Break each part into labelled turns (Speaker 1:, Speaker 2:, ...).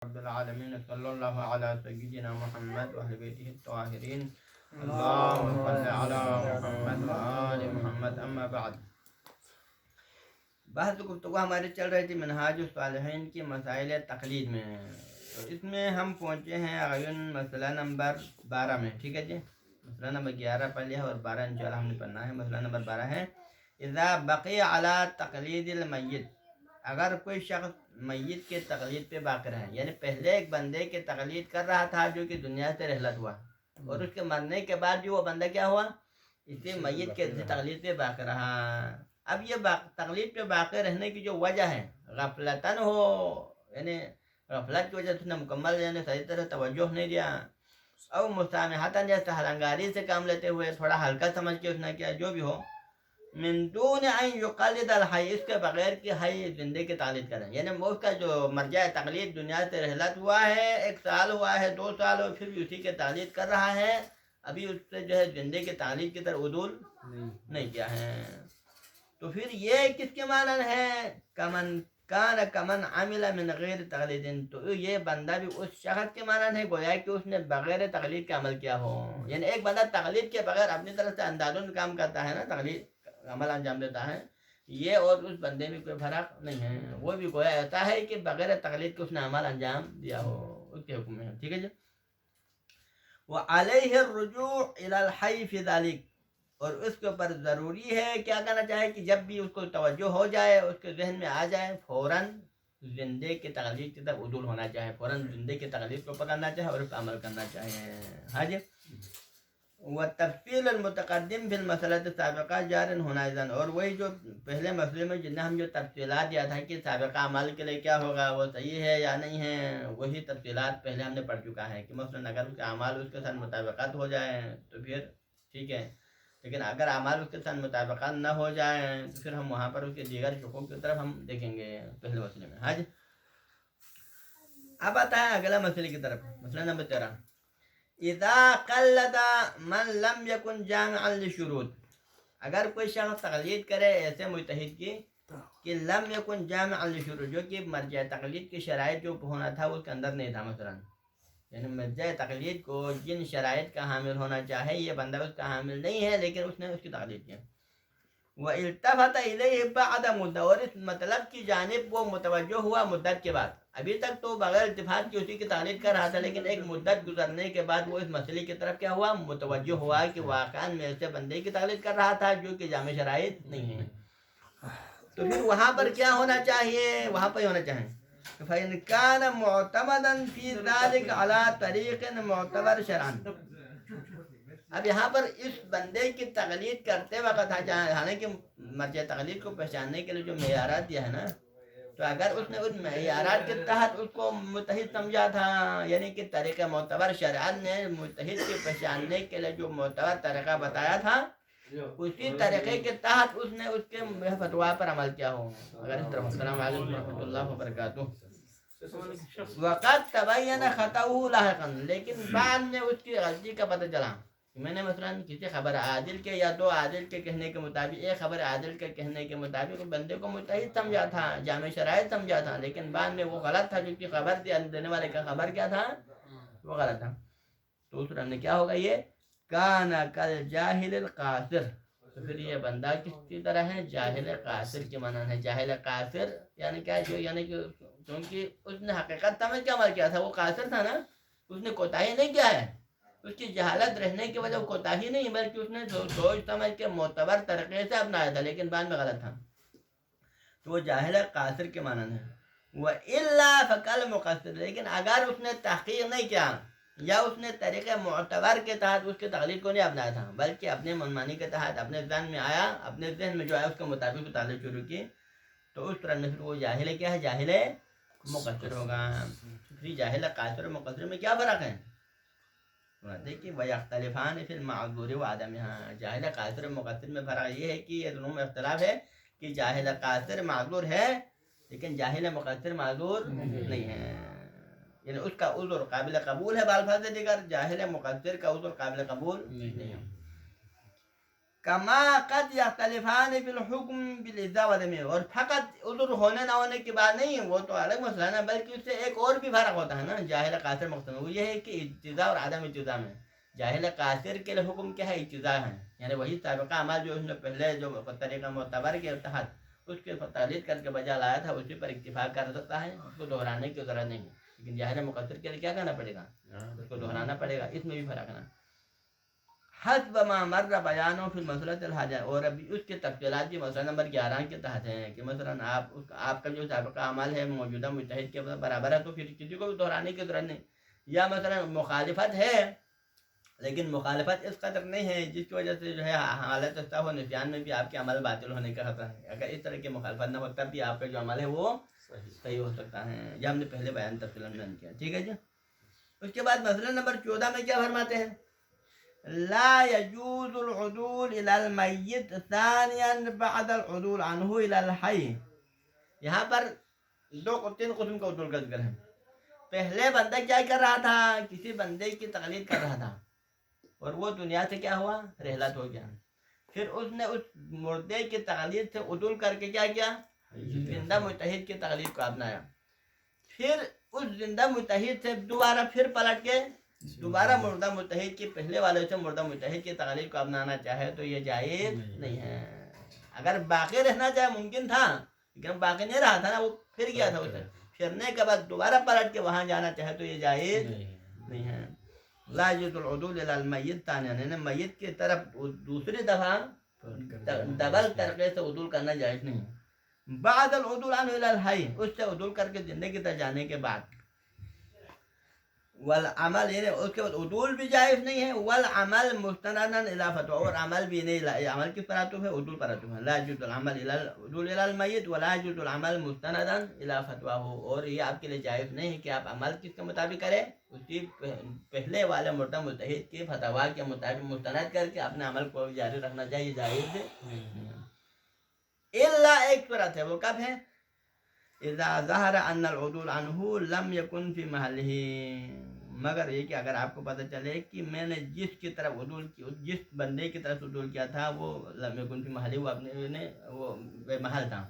Speaker 1: رب العالمين صلى الله على سيدنا محمد وأهل بيته الطاهرين اللهم صل على محمد وآل محمد اما بعد. بحث گفتگو ہماری چل رہی تھی منہاج الصالحین کی مسائل تقلید میں. تو اس میں ہم پہنچے ہیں آئین مسئلہ نمبر 12 میں. ٹھیک ہے جی, مسئلہ نمبر 11 پڑھ لیا اور 12 انشاءاللہ ہم نے پڑھنا ہے. مسئلہ نمبر 12 ہے اذا بقی علی تقلید المیت, اگر کوئی شخص میت کے تقلید پہ باقی رہے, یعنی پہلے ایک بندے کے تقلید کر رہا تھا جو کہ دنیا سے رحلت ہوا, اور اس کے مرنے کے بعد جو وہ بندہ کیا ہوا, اسی میت کے تقلید پہ باقی رہا. اب یہ تقلید پہ باقی رہنے کی جو وجہ ہے غفلتاً ہو, یعنی غفلت کی وجہ سے اس نے مکمل یعنی صحیح طرح توجہ نہیں دیا, او مسامحتاً جیسے ہلنگاری سے کام لیتے ہوئے تھوڑا ہلکا سمجھ کے اس نے کیا, جو بھی ہو, من دون ان یقلد الحی, اس کے بغیر کہ حی زندے کی تقلید کریں, یعنی وہ اس کا جو مرجع تقلید دنیا سے رحلت ہوا ہے, 1 سال ہوا ہے, 2 سال ہو, پھر بھی اسی کے تقلید کر رہا ہے, ابھی اس سے جو ہے زندے کی تقلید کی طرف عدول نہیں کیا ہے. تو پھر یہ کس کے مانند ہے, کمن عمل من غیر تقلید, تو یہ بندہ بھی اس شخص کے مانند ہے گویا کہ اس نے بغیر تقلید کا عمل کیا ہو. یعنی ایک بندہ تقلید کے بغیر اپنی طرف سے اندازوں سے کام کرتا ہے نا, تقلید عمل انجام دیتا ہے, یہ اور اس بندے میں کوئی فرق نہیں ہے. وہ بھی گویا ایسا ہے کہ بغیر تقلید کے اس نے عمل انجام دیا ہو, اس کے حکم میں ہے. ٹھیک ہے جی. وعلیہ الرجوع الی الحی فی ذلک, اور اس کے اوپر ضروری ہے کیا کرنا چاہے کہ جب بھی اس کو توجہ ہو جائے, اس کے ذہن میں آ جائے, فوراً زندے کی تقلید کی طرف عدول ہونا چاہے, فوراً زندے کی تقلید کو پکڑنا چاہے اور اس پر عمل کرنا چاہے. ہاں جی. وتفصیل المتقدم فی المسئلہ سابقہ جار ہونا اذن, اور وہی جو پہلے مسئلے میں جنہیں ہم جو تفصیلات دیا تھا کہ سابقہ عمل کے لیے کیا ہوگا, وہ صحیح ہے یا نہیں ہے, وہی تفصیلات پہلے ہم نے پڑھ چکا ہے کہ مثلاً اگر اس کے اعمال اس کے ساتھ مطابقت ہو جائیں تو پھر ٹھیک ہے, لیکن اگر اعمال اس کے ساتھ مطابقت نہ ہو جائیں تو پھر ہم وہاں پر اس کے دیگر حقوق کی طرف ہم دیکھیں گے پہلے مسئلے میں. ہاں جی. اب آتا ہے اگلا مسئلے کی طرف, مسئلہ نمبر 13, اذا قلد من لم يكن جامعا للشروط, اگر کوئی شخص تقلید کرے ایسے مجتہد کی کہ لم يكن جامعا للشروط, جو کہ مرجع تقلید کی شرائط جو ہونا تھا وہ اس کے اندر نہیں تھا. مثلا یعنی مرجع تقلید کو جن شرائط کا حامل ہونا چاہے یہ بندہ اس کا حامل نہیں ہے, لیکن اس نے اس کی تقلید کی. والتفت الیہ بعد مدت, اور اس مطلب کی جانب وہ متوجہ ہوا مدت کے بعد. ابھی تک تو بغیر التفات کی اسی کی تقلید کر رہا تھا, لیکن ایک مدت گزرنے کے بعد وہ اس مسئلے کی طرف کیا ہوا, متوجہ ہوا کہ واقعا میں ایسے بندے کی تقلید کر رہا تھا جو کہ جامع شرائط نہیں ہے. تو پھر وہاں پر کیا ہونا چاہیے, وہاں پر ہونا چاہیے فَإِنْ كَانَ مُعْتَمَدًا فِي ذَلِكَ عَلَى طَرِيقٍ مُعْتَبَرٍ شَرْعًا. اب یہاں پر اس بندے کی تقلید کرتے وقت حالانکہ مرجع تقلید کو پہچاننے کے لیے جو معیارات دیا ہے نا, تو اگر اس نے اس معیارات کے تحت اس کو متحد سمجھا تھا, یعنی کہ طریقہ معتبر شرعن نے متحد کے پہچاننے کے لیے جو معتبر طریقہ بتایا تھا, اسی طریقے کے تحت اس نے اس کے فتوا پر عمل کیا ہو. اگر اس طرح السلام علیکم ورحمۃ اللہ وبرکاتہ. وقت تبین خطأہ لاحقا, لیکن بعد میں اس کی غلطی کا پتہ چلا. میں نے مثلا کسی خبر عادل کے یا 2 عادل کے کہنے کے مطابق, ایک خبر عادل کے کہنے کے مطابق بندے کو متحد سمجھا تھا, جامع شرائط سمجھا تھا, لیکن بعد میں وہ غلط تھا, جو کہ خبر دینے والے کا خبر کیا تھا, وہ غلط تھا. تو اس میں کیا ہوگا, یہ کان کل جاہل القاصر, تو پھر یہ بندہ کس کی طرح ہے, جاہل قاصر کے معنی ہے. جاہل قاصر یعنی کیا, جو یعنی کہ کیونکہ اس نے حقیقت سمجھ کے عمل کیا تھا, وہ قاصر تھا نا, اس نے کوتاہی نہیں کیا ہے, اس کی جہالت رہنے کی وجہ کوتاہی نہیں, بلکہ اس نے سوچ سمجھ کے معتبر طریقے سے اپنایا تھا, لیکن بعد میں غلط تھا. تو وہ جاہل قاصر کے معنی ہے. وَإِلَّا فَقَلْ مُقَصِّرٌ, لیکن اگر اس نے تحقیق نہیں کیا یا اس نے طریقہ معتبر کے تحت اس کے تقلید کو نہیں اپنایا تھا, بلکہ اپنے منمانی کے تحت اپنے ذہن میں آیا, اپنے ذہن میں جو آیا اس کے مطابق تعلق شروع کی, تو اس طرح میں پھر وہ جاہل کیا ہے, جاہل مقصر ہوگا. پھر جاہل قاصر اور مقصر میں کیا فرق ہے, دیکھیے وَيَخْتَلِفَانِ فِي الْمَعْذُورِ وَعَدَمِهَا. جاہل قاصر اور مقصر میں فرق یہ ہے کہ یہ دونوں میں اختلاف ہے کہ جاہل قاصر معذور ہے لیکن جاہل مقصر معذور نہیں ہے, یعنی اس کا عذر قابل قبول ہے بالفاظ دیگر, جاہل مقصر کا عذر قابل قبول نہیں ہے. کما قد یختلفان فی الحکم بالاجزاء والعدم، اور فقط عذر ہونے نہ ہونے کی بات نہیں، وہ تو الگ مسئلہ ہے نا، بلکہ اس سے ایک اور بھی فرق ہوتا ہے نا جاہل قاصر مقصد میں، وہ یہ ہے کہ اجزاء اور عدم اجزاء میں جاہل قاصر کے لیے حکم کیا ہے؟ اجزاء ہے، یعنی وہی سابقہ عمل جو اس نے پہلے جو طریقہ معتبر کے تحت اس کے تقلید کر کے بجا لایا تھا اسی پر اکتفا کر سکتا ہے، اس کو دہرانے کی ضرورت نہیں ہے، لیکن جاہل مقصر کے لیے کیا کرنا پڑے گا؟ اس کو دہرانا پڑے گا، اس میں بھی فرق ہے نا۔ حسب ما مر بیانوں فی المسئلۃ الحاجہ، اور ابھی اس کے تفصیلات بھی مسئلہ نمبر 11 کے تحت ہیں کہ مثلا آپ کا جو سابقہ عمل ہے موجودہ مجتہد کے برابر ہے تو پھر کسی کو بھی دہرانے کی ضرورت نہیں، یا مثلا مخالفت ہے لیکن مخالفت اس قدر نہیں ہے جس کی وجہ سے جو ہے حالت سہو و نسیان میں بھی آپ کے عمل باطل ہونے کا خطرہ ہے، اگر اس طرح کی مخالفت نہ ہو تب بھی آپ کا جو عمل ہے وہ صحیح ہو سکتا ہے، یہ ہم نے پہلے بیان تفصیل بیان کیا، ٹھیک ہے جی۔ اس کے بعد مسئلہ نمبر 14 میں کیا فرماتے ہیں؟ لا يجوز العدول الى المیت ثانیا بعد العدول عنہ الى الحی، یہاں پر تین قسم کا عدول کا ذکر ہے۔ پہلے بندہ کیا کر رہا تھا؟ کسی بندے کی تقلید کر رہا تھا اور وہ دنیا سے کیا ہوا؟ رحلت ہو گیا، پھر اس نے اس مردے کی تقلید سے عدول کر کے کیا کیا؟ زندہ مجتہد کی تقلید کو اپنایا، پھر اس زندہ مجتہد سے دوبارہ پھر پلٹ کے دوبارہ مردہ مجتہد کی پہلے والے سے مردہ مجتہد کی تقلید کو اپنانا چاہے تو یہ جائز نہیں ہے۔ اگر باقی رہنا چاہے ممکن تھا لیکن باقی نہیں رہا تھا نا، وہ پھر گیا تھا، اسے پھرنے کے بعد دوبارہ پلٹ کے وہاں جانا چاہے تو یہ جائز نہیں ہے۔ لا یجوز العدول الی المیت ثانیا، یعنی میت کی طرف دوسری دفعہ ڈبل طریقے سے عدول کرنا جائز نہیں ہے۔ بعد العدول عنہ الی الحی، اس سے عدول کر کے زندگی تک جانے کے بعد، والعمل یعنی اس کے بعد عدول بھی جائز نہیں ہے، والعمل مستنداً الی فتویٰ، اور عمل بھی نہیں، عمل کس پر آتف ہے؟ عدول پر آتف ہے۔ لا یجوز العمل الی العدول الی المیت ولا یجوز العمل مستنداً الی فتویٰ، اور یہ آپ کے لیے جائز نہیں ہے کہ آپ عمل کس کے مطابق کریں؟ اسی پہلے والے مردہ مجتہد کے فتویٰ کے مطابق مستند کر کے اپنے عمل کو جاری رکھنا چاہیے، جائز الا ایک صورت ہے، وہ کب ہے؟ اذا ظہر ان العدول عنہ لم یکن فی محلہ، مگر یہ کہ اگر آپ کو پتہ چلے کہ میں نے جس کی طرف عدول کی، جس بندے کی طرف عدول کیا تھا وہ لم یکن فی محلہ، وہ اپنے وہ بے محل تھا،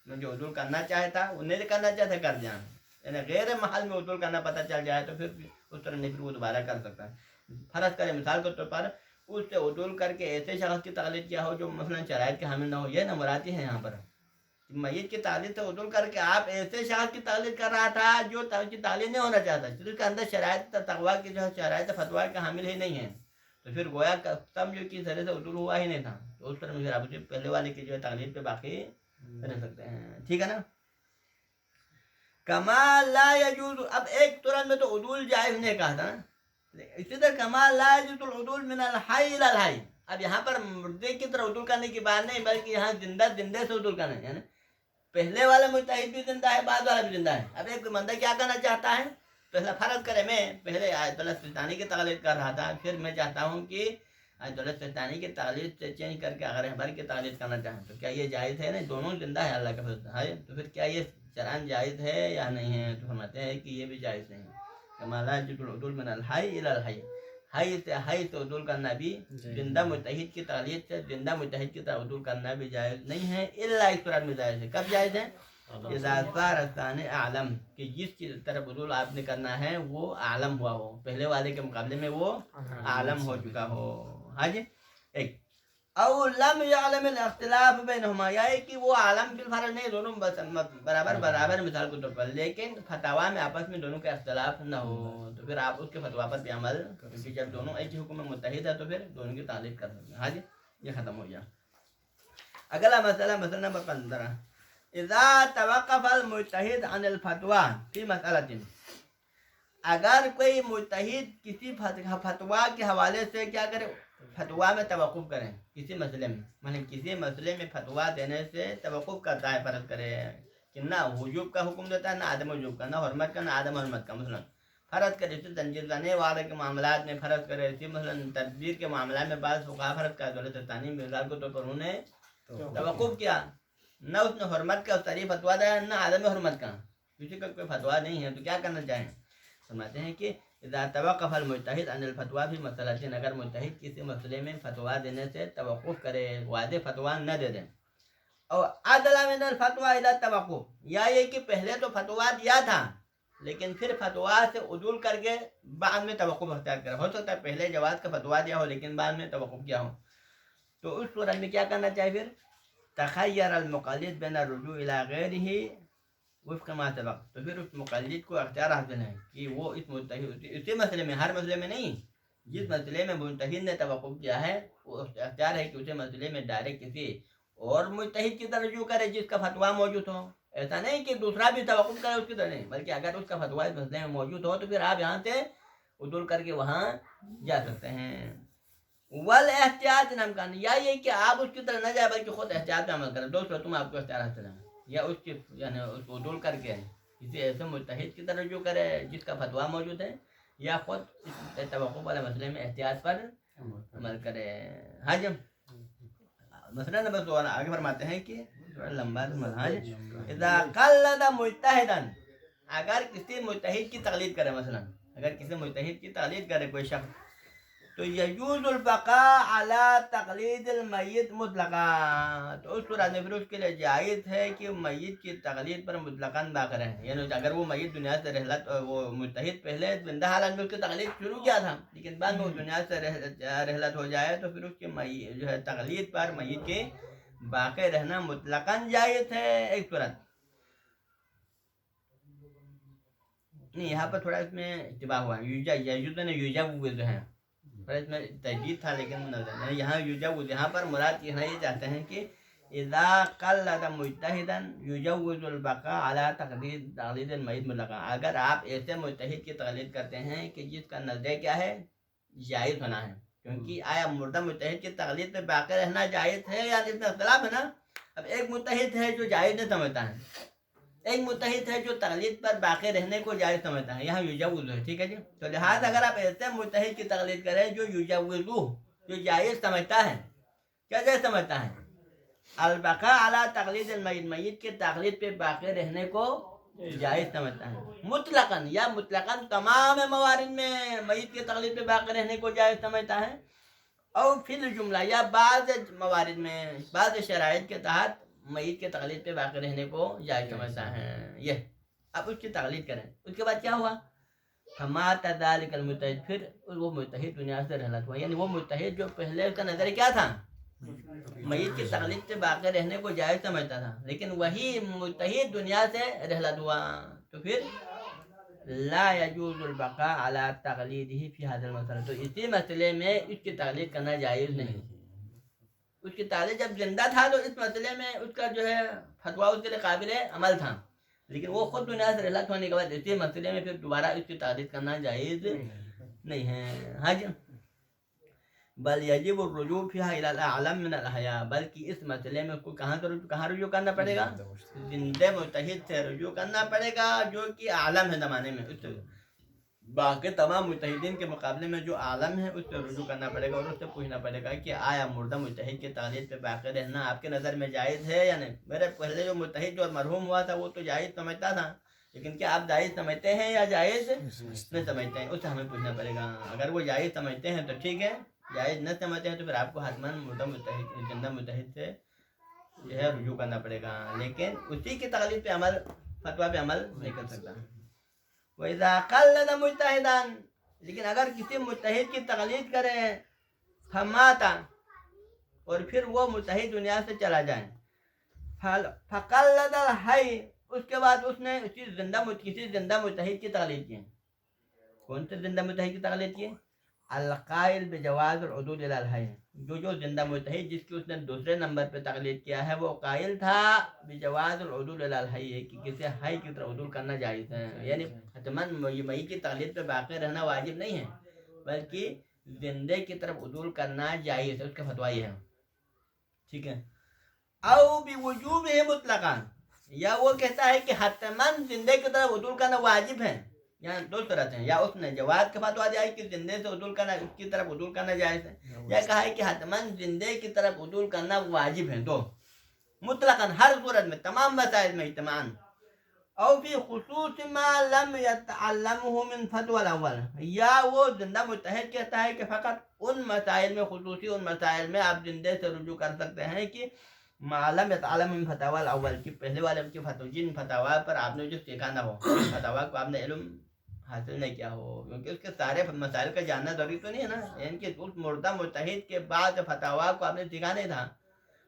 Speaker 1: میں جو عدول کرنا چاہتا وہ نہیں کرنا چاہتا کر دیا، یعنی غیر محل میں عدول کرنا پتہ چل جائے تو پھر اس طرح نہیں، پھر وہ دوبارہ کر سکتا ہے۔ فرض کرے مثال کے طور پر اس سے عدول کر کے ایسے شخص کی تقلید کیا ہو جو مثلا شرائط کے حامل نہ ہو، یہ نہ مراتی ہے یہاں پر میت کی تقلید سے عدول کر کے آپ ایسے شخص کی تقلید کر رہا تھا جو کی تقلید نہیں ہونا چاہتا، جس کے اندر شرائط تقویٰ کی جو ہے شرائط فتویٰ کا حامل ہی نہیں ہے، تو پھر گویا سمجھو کہ ذرے سے عدول ہوا ہی نہیں تھا، تو اس طرح پھر آپ پہلے والے کی جو ہے تقلید پہ باقی رہ سکتے ہیں، ٹھیک ہے نا۔ کما لا یجوز، اب ایک ترنت میں تو عدول جائز نہیں کہا تھا نا، اسی طرح کما لا یجوز العدول من الحی الی الحی، اب یہاں پر مردے کی طرح عدول کرنے کی بات نہیں بلکہ یہاں زندہ سے عدول کرنا ہے، یعنی پہلے والا مجتہد بھی زندہ ہے، بعد والا بھی زندہ ہے۔ اب ایک بندہ کیا کرنا چاہتا ہے؟ پہلا فرض کرے میں پہلے آیت اللہ سلطانی کی تقلید کر رہا تھا، پھر میں چاہتا ہوں کہ آیت اللہ سلطانی کی تقلید سے چینج کر کے اگر رہبر کی تقلید کرنا چاہیں تو کیا یہ جائز ہے؟ نہیں، دونوں زندہ ہے اللہ کا فضل ہے، تو پھر کیا یہ شرعاً جائز ہے یا نہیں ہے؟ تو فرماتے ہیں کہ یہ بھی جائز نہیں ہے۔ کما لا یجوز العدول من الحی الی الحی، حی سے عدول کرنا بھی زندہ مجتہد کی تقلید سے زندہ مجتہد کی طرح عدول کرنا بھی جائز نہیں ہے، الا اس صورت میں جائز ہے۔ کب جائز ہے؟ اذا صار الثانی اعلم، کہ جس کی طرف عدول آپ نے کرنا ہے وہ عالم ہوا ہو، پہلے والے کے مقابلے میں وہ عالم ہو چکا ہو، ہاں جی۔ ایک او لم یعلم الاختلاف بینہما، یا کہ وہ عالم بالفرض نہیں، دونوں برابر مثال کے طور پر، لیکن فتوا میں آپس میں دونوں کا اختلاف نہ ہو تو پھر آپ اس کے فتوا پر بھی عمل، کیونکہ جب دونوں ایک ہی حکم میں متحد ہے تو پھر دونوں کی تعلیق کر سکتے ہیں، ہاں جی، یہ ختم ہو گیا۔ اگلا مسئلہ، مسئلہ نمبر 15، اذا توقف المجتہد عن الفتویٰ فی مسئلۃ، اگر کوئی مجتہد کسی فتوا کے حوالے سے کیا کرے؟ فتوا میں توقف کریں کسی مسئلے میں، مطلب کسی مسئلے میں فتوا دینے سے توقف کرتا ہے، فرض کرے کہ نہ وجوب کا حکم دیتا ہے، نہ عدم وجوب کا، نہ حرمت کا، نہ عدم حرمت کا، مثلا فرض کرے اسی زنجیر زنے والے کے معاملات میں، فرض کرے اسی مثلا تدبیر کے معاملات میں بعض فقہا فرض کا دولت ثانی مثال کو تو پر انہوں نے توقف کیا، نہ اس نے حرمت کا صریح فتوا دیا، نہ عدم حرمت کا، کسی کا کوئی فتوا نہیں ہے، تو کیا کرنا چاہیں؟ فرماتے ہیں کہ اذا توقف المجتہد عن الفتویٰ فی مسئلۃ، اگر مجتہد کسی مسئلے میں فتویٰ دینے سے توقف کرے، واضح فتویٰ نہ دے دیں، اور عدل من الفتویٰ الی التوقف، یا یہ کہ پہلے تو فتویٰ دیا تھا لیکن پھر فتویٰ سے عدول کر کے بعد میں توقف اختیار کرے، ہو سکتا ہے پہلے جواز کا فتویٰ دیا ہو لیکن بعد میں توقف کیا ہو، تو اس صورت میں کیا کرنا چاہیے پھر؟ تخیر المقلد بین الرجوع الی غیرہ وفق ما سبق، تو پھر اس مقلد کو اختیار حاصل ہے کہ وہ اس مجتہد، اسی مسئلے میں، ہر مسئلے میں نہیں، جس مسئلے میں مجتہد نے توقف کیا ہے وہ اختیار ہے کہ اسے مسئلے میں ڈائریکٹ کسی اور مجتہد کی طرف رجوع کرے جس کا فتویٰ موجود ہو. ایسا نہیں کہ دوسرا بھی توقف کرے اس کی طرح نہیں، بلکہ اگر اس کا فتویٰ اس مسئلے میں موجود ہو تو پھر آپ یہاں سے عدول کر کے وہاں جا سکتے ہیں. والاحتیاط نمکان، یا یہ کہ آپ اس کی طرح نہ جائے بلکہ خود احتیاط پہ عمل کریں. دو صورتوں میں آپ کو اختیار حاصل ہے، یا اس کی یعنی اس کو عدول کر کے کسی ایسے مجتہد کی طرح رجوع کرے جس کا فتویٰ موجود ہے، یا خود اس توقف والے مسئلے میں احتیاط پر عمل کرے. ہاں جی، مسئلہ نمبر 2 آگے فرماتے ہیں کہ لمبا اذا قلد مجتہدا، اگر کسی مجتہد کی تقلید کرے، مثلا اگر کسی مجتہد کی تقلید کرے کوئی شخص، تو یجوز البقاء علی تقلید المیت مطلقا، تو اس صورت میں پھر اس کے لیے جائز ہے کہ میت کی تقلید پر مطلقاً باقی رہے. یعنی اگر وہ میت دنیا سے رحلت، وہ مجتہد پہلے زندہ حالت میں اس کی تقلید شروع کیا تھا لیکن بعد میں وہ دنیا سے رحلت ہو جائے تو پھر اس کی جو ہے تقلید پر میت کے باقی رہنا مطلقاً جائز ہے. ایک صورت نہیں، یہاں پر تھوڑا اس میں اشتباہ ہوا، یجوز ہے، اس میں تجدید تھا لیکن یہاں یجوز، یہاں پر مراد یہ چاہتے ہیں کہ اذا قلد مجتہدا یجوز البقاء علی تقلید المیت مطلقا، اگر آپ ایسے مجتہد کی تقلید کرتے ہیں کہ جس کا نظریہ کیا ہے؟ جائز ہونا ہے. کیونکہ آیا مردہ مجتہد کی تقلید پہ باقی رہنا جائز ہے یا اس میں اختلاف ہے نا. اب ایک مجتہد ہے جو جائز نہیں سمجھتا ہے، ایک مجتہد ہے جو تقلید پر باقی رہنے کو جائز سمجھتا ہے، یہاں یجوز ہے. ٹھیک ہے جی، تو لہٰذا اگر آپ ایسے مجتہد کی تقلید کریں جو یجوزو، جو جائز سمجھتا ہے، کیا جائز سمجھتا ہے؟ البقاء علی تقلید المیت، میت کے تقلید پہ باقی رہنے کو جائز سمجھتا ہے. مطلقاً یا مطلقاً تمام موارد میں میت کے تقلید پہ باقی رہنے کو جائز سمجھتا ہے، اور فی الجملہ یا بعض موارد میں، بعض شرائط کے تحت میت کے تقلید پہ باقی رہنے کو جائز سمجھتا ہے. یہ اب اس کی تقلید کریں. اس کے بعد کیا ہوا؟ فمات ذلک المجتہد، پھر وہ مجتہد دنیا سے رحلت ہوا. یعنی وہ مجتہد جو پہلے اس کا نظر کیا تھا؟ میت کی تقلید سے باقی رہنے کو جائز سمجھتا تھا، لیکن وہی مجتہد دنیا سے رحلت ہوا تو پھر لا یجوز البقاء علی تقلیدہ فی ھذا المسئلہ، تو اسی مسئلے میں اس کی تقلید کرنا جائز نہیں. اس کی تقلید جب زندہ تھا تو اس مسئلے میں اس کا جو ہے فتویٰ اس کے لیے قابل عمل تھا، لیکن وہ خود دنیا سے رحلت ہونے کے بعد اسی مسئلے میں پھر دوبارہ اس کی تقلید کرنا جائز نہیں ہے. ہاں جی، بل یجب الرجوع فیہا الی الاعلم من الاحیاء، بلکہ اس مسئلے میں کو کہاں رجوع کرنا پڑے گا؟ زندہ مجتہد سے رجوع کرنا پڑے گا جو کہ عالم ہے زمانے میں. اس باقی تمام مجتہدین کے مقابلے میں جو عالم ہے اس سے رجوع کرنا پڑے گا اور اس سے پوچھنا پڑے گا کہ آیا مردہ مجتہد کی تقلید پہ باقی رہنا آپ کے نظر میں جائز ہے یا نہیں؟ میرے پہلے جو مجتہد جو مرحوم ہوا تھا وہ تو جائز سمجھتا تھا، لیکن کیا آپ جائز سمجھتے ہیں یا جائز نہیں سمجھتے ہیں؟ اس سے ہمیں پوچھنا پڑے گا. اگر وہ جائز سمجھتے ہیں تو ٹھیک ہے، جائز نہ سمجھتے ہیں تو پھر آپ کو حتماً مردہ مجتہد، زندہ مجتہد سے جو ہے رجوع کرنا پڑے گا، لیکن اسی کی تقلید پہ عمل، فتویٰ پہ عمل نہیں کر سکتا. وَإِذَا قَلَّدَ مُجْتَہِدًا، لیکن اگر کسی مجتہد کی تقلید کرے فماتا، اور پھر وہ مجتہد دنیا سے چلا جائے، فَقَلَّدَ الْحَيِّ، اس کے بعد اس نے کسی زندہ مجتہد کی تقلید کی. کون سے زندہ مجتہد کی تقلید کی؟ القائل بجواز العدول الی الحی، جو زندہ مجتہد جس کی اس نے دوسرے نمبر پہ تقلید کیا ہے وہ قائل تھا بجواز العدول الی الحی، کہ کسی حی کی طرف عدول کرنا جائز ہے. یعنی حتماً میت کی تقلید پہ باقی رہنا واجب نہیں ہے بلکہ زندے کی طرف عدول کرنا جائز ہے، اس کا فتویٰ یہ ہے. ٹھیک ہے، او بوجوبہ مطلقاً، یا وہ کہتا ہے کہ حتماً زندے کی طرف عدول کرنا واجب ہے. یہاں دو صورت ہیں، یا اس نے جواز کا فتویٰ دیا ہے کہ زندے سے عدول کرنا، اس کی طرف عدول کرنا جائز ہے، یا کہا ہے کہ حتماً زندے کی طرف عدول کرنا واجب ہے. دو مطلقاً ہر صورت میں، تمام مسائل میں اجتماعاً. او فی خصوص ما لم یتعلمه من فتوى الاول، یا وہ زندہ متحد کہتا ہے کہ فقط ان مسائل میں، خصوصی ان مسائل میں آپ زندے سے رجوع کر سکتے ہیں کہ ما لم یتعلم من فتوى الاول، کی پہلے والے کی فتوی، جن فتوا پر آپ نے جو سیکھا نہ ہو، فتوا کو آپ نے علم حاصل نہیں کیا ہو، کیونکہ اس کے سارے مسائل کا جاننا ضروری تو نہیں ہے نا، یعنی کہ اس مردہ متحد کے بعد فتوا کو آپ نے سیکھا نہیں تھا،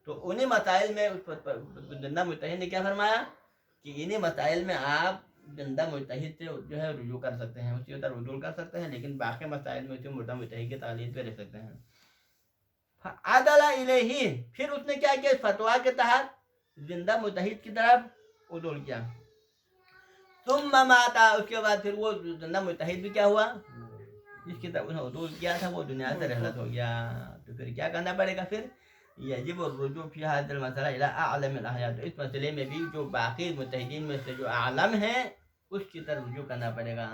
Speaker 1: تو انہی مسائل میں اس زندہ متحد نے کیا فرمایا کہ انہی مسائل میں آپ زندہ متحد سے جو ہے رجوع کر سکتے ہیں، اسی طرح رجوع کر سکتے ہیں، لیکن باقی مسائل میں اسے مردہ متحد کی تقلید پہ رہ سکتے ہیں۔ عدل الیہ، پھر اس نے کیا کیا، فتوا کے تحت زندہ متحد کی طرف عدول کیا، ثم مات، اس کے بعد پھر وہ زندہ متحد بھی کیا ہوا، جس کی طرف انہوں نے عدول کیا تھا وہ دنیا سے رحلت ہو گیا، تو پھر کیا کرنا پڑے گا، پھر یجب الرجوع فی هذا المسئلہ الی اعلم الاحیاء، تو اس مسئلے میں بھی جو باقی متحدین میں سے جو عالم ہیں اس کی طرف رجوع کرنا پڑے گا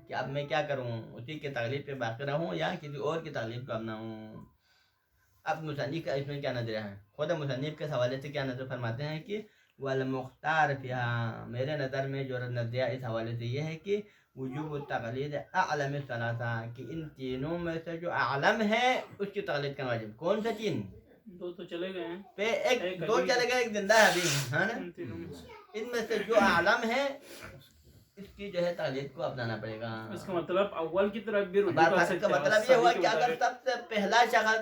Speaker 1: کہ اب میں کیا کروں، اسی کی تقلید پہ باقی رہوں یا کسی اور کی تقلید کو اپناؤں۔ اب مصنف کا اس میں کیا نظریہ ہے، خود مصنف کے حوالے سے کیا نظر فرماتے ہیں کہ والمختار فیہا، میرے نظر میں جو نظریہ اس حوالے سے یہ ہے کہ وجوب التقلید اعلم الثلاثہ، کہ ان تینوں میں سے جو عالم ہے اس کی تقلید کرنا واجب۔ کون سے تین؟
Speaker 2: دو تو چلے گئے ہیں،
Speaker 1: ایک دو چلے گئے، ایک زندہ ہے ابھی، ہاں نا، ان میں سے جو عالم ہے اس کی جو ہے تقلید کو اپنانا پڑے گا۔
Speaker 2: اس کا مطلب اول کی طرف بھی رجوع کر
Speaker 1: اس
Speaker 2: سکتے
Speaker 1: کا
Speaker 2: ہیں،
Speaker 1: مطلب یہ ہوا کہ اگر سب سے پہلا شخص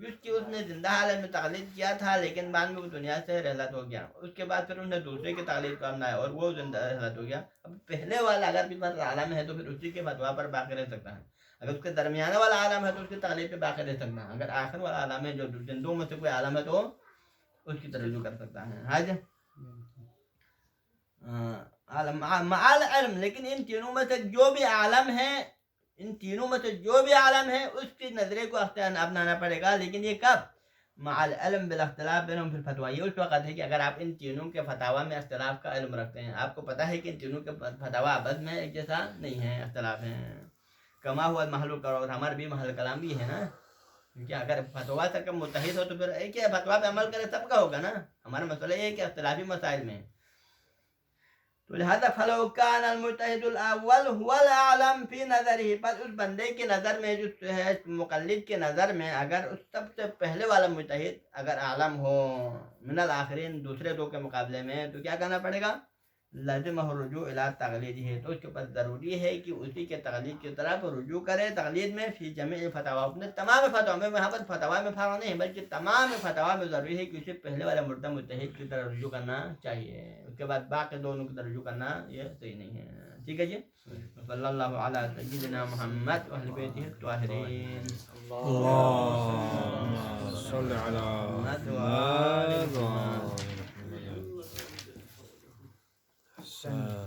Speaker 1: جس کی اس نے زندہ حالت میں تقلید کیا تھا لیکن بعد میں وہ دنیا سے رحلت ہو گیا، اس کے بعد پھر انہوں نے دوسرے کی تقلید کو اپنایا اور وہ زندہ رحلت ہو گیا، اب پہلے والا اگر بھی بس عالم ہے تو پھر اسی کے فتوا پر باقی رہ سکتا ہے، اگر اس کے درمیانہ والا عالم ہے تو اس کی تقلید پہ باقی رہ سکتا ہے، اگر آخر والا عالم ہے جو زندوں میں سے کوئی عالم ہے تو اس کی طرف رجوع کر سکتا ہے۔ حاج معال علم، لیکن ان تینوں میں سے جو بھی عالم ہے، ان تینوں میں سے جو بھی عالم ہے اس کی نظرے کو اپنانا پڑے گا، لیکن یہ کب؟ مع العلم بالاختلاف بینہم فی الفتویٰ، یہ اس وقت ہے کہ اگر آپ ان تینوں کے فتاوا میں اختلاف کا علم رکھتے ہیں، آپ کو پتہ ہے کہ ان تینوں کے فتاوا آپس میں ایک جیسا نہیں ہے، اختلاف ہیں، کما ہوا محل کلام، ہمارا بھی محل کلام بھی ہے نا، کیونکہ اگر فتوا سے کم متحد ہو تو پھر ایک ہی فتوا پہ عمل کرے سب کا ہوگا نا، ہمارا مسئلہ یہ ہے کہ اختلافی مسائل میں، تو لہذا فلو کان المتحد الاول هو العالم فی نظرہ، بس اس بندے کی نظر میں، جو ہے مقلد کی نظر میں، اگر اس سب سے پہلے والا متحد اگر عالم ہو من الاخرین، دوسرے دو کے مقابلے میں، تو کیا کرنا پڑے گا، لازمہ الرجوع الی تقلید ہے، تو اس کے پاس ضروری ہے کہ اسی کے تقلید کی طرف رجوع کرے، تقلید میں فی جميع فتاوا، اپنے تمام فتوا میں، وہاں پر فتوا میں فرق نہیں ہے بلکہ تمام فتوا میں ضروری ہے کہ اسے پہلے والے مردہ متحد کی طرف رجوع کرنا چاہیے، اس کے بعد باقی دونوں کی طرف رجوع کرنا یہ صحیح نہیں ہے۔ ٹھیک ہے جی، صلی اللہ علی سیدنا محمد و اہل بیتہ الطاہرین،
Speaker 3: اللهم صل على
Speaker 1: محمد و آل محمد۔
Speaker 3: محمد